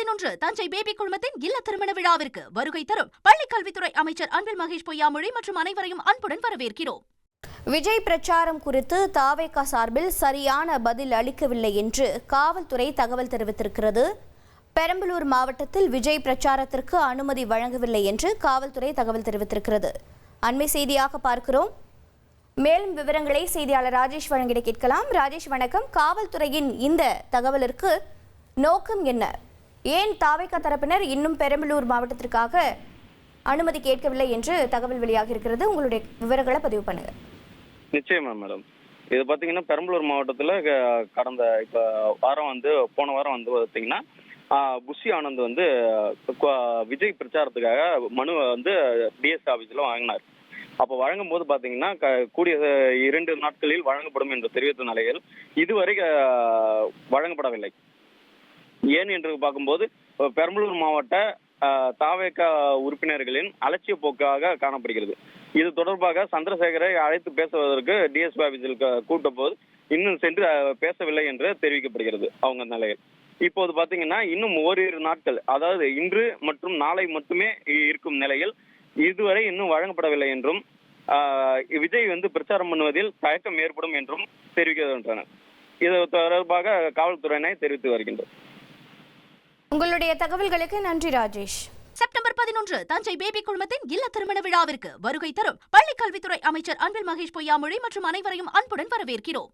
11 Thanjai baby குழுமத்தின் இல்ல திருமண விழாவிற்கு வருகை தரும் பள்ளிக்கல்வித்துறை அமைச்சர் அன்பில் மகேஷ் பொய்யாமொழி மற்றும் அனைவரையும் அன்புடன் வரவேற்கிறோம். விஜய் பிரச்சாரம் குறித்து தாவேகா சார்பில் சரியான பதில் அளிக்கவில்லை என்று காவல்துறை தகவல் தெரிவித்திருக்கிறது. பெரம்பலூர் மாவட்டத்தில் விஜய் பிரச்சாரத்திற்கு அனுமதி வழங்கவில்லை என்று காவல்துறை தகவல் தெரிவித்திருக்கிறது. அண்மை செய்தியாக பார்க்கிறோம். மேலும் விவரங்களை செய்தியாளர் ராஜேஷ் வழங்கிட கேட்கலாம். ராஜேஷ் வணக்கம். காவல்துறையின் இந்த தகவலிற்கு நோக்கம் என்ன? ஏன் தாவேகா தரப்பினர் இன்னும் பெரம்பலூர் மாவட்டத்திற்காக அனுமதி கேட்கவில்லை என்று தகவல் வெளியாக இருக்கிறது? உங்களுடைய விவரங்களை பதிவு பண்ணுங்க. நிச்சயமா மேடம். இது பாத்தீங்கன்னா பெரம்பலூர் மாவட்டத்துல கடந்த போன வாரம் பாத்தீங்கன்னா புஷி ஆனந்த் விஜய் பிரச்சாரத்துக்காக மனு டிஎஸ் ஆபீஸ்ல வாங்கினார். அப்போ வழங்கும் போது பாத்தீங்கன்னா கூடிய 2 நாட்களில் வழங்கப்படும் என்று தெரிவித்த நிலையில் இதுவரை வழங்கப்படவில்லை. ஏன் என்று பார்க்கும்போது பெரம்பலூர் மாவட்ட தாவேகா உறுப்பினர்களின் அலட்சிய போக்காக காணப்படுகிறது. இது தொடர்பாக சந்திரசேகரை அழைத்து பேசுவதற்கு டிஎஸ்பி ஆபீஸில் கூட்ட போது இன்னும் சென்று பேசவில்லை என்று தெரிவிக்கப்படுகிறது அவங்க நிலையில். இப்போது பாத்தீங்கன்னா இன்னும் ஓரிரு நாட்கள், அதாவது இன்று மற்றும் நாளை மட்டுமே இருக்கும் நிலையில் இதுவரை இன்னும் வழங்கப்படவில்லை என்றும் விஜய் பிரச்சாரம் பண்ணுவதில் தயக்கம் ஏற்படும் என்றும் தெரிவிக்கின்றனர். இது தொடர்பாக காவல்துறையினை தெரிவித்து வருகின்றனர். உங்களுடைய தகவல்களுக்கு நன்றி ராஜேஷ். செப்டம்பர் 11 தஞ்சை பேபி குழுமத்தின் இல்ல திருமண விழாவிற்கு வருகை தரும் பள்ளிக்கல்வித்துறை அமைச்சர் அன்பில் மகேஷ் பொய்யாமொழி மற்றும் அனைவரையும் அன்புடன் வரவேற்கிறோம்.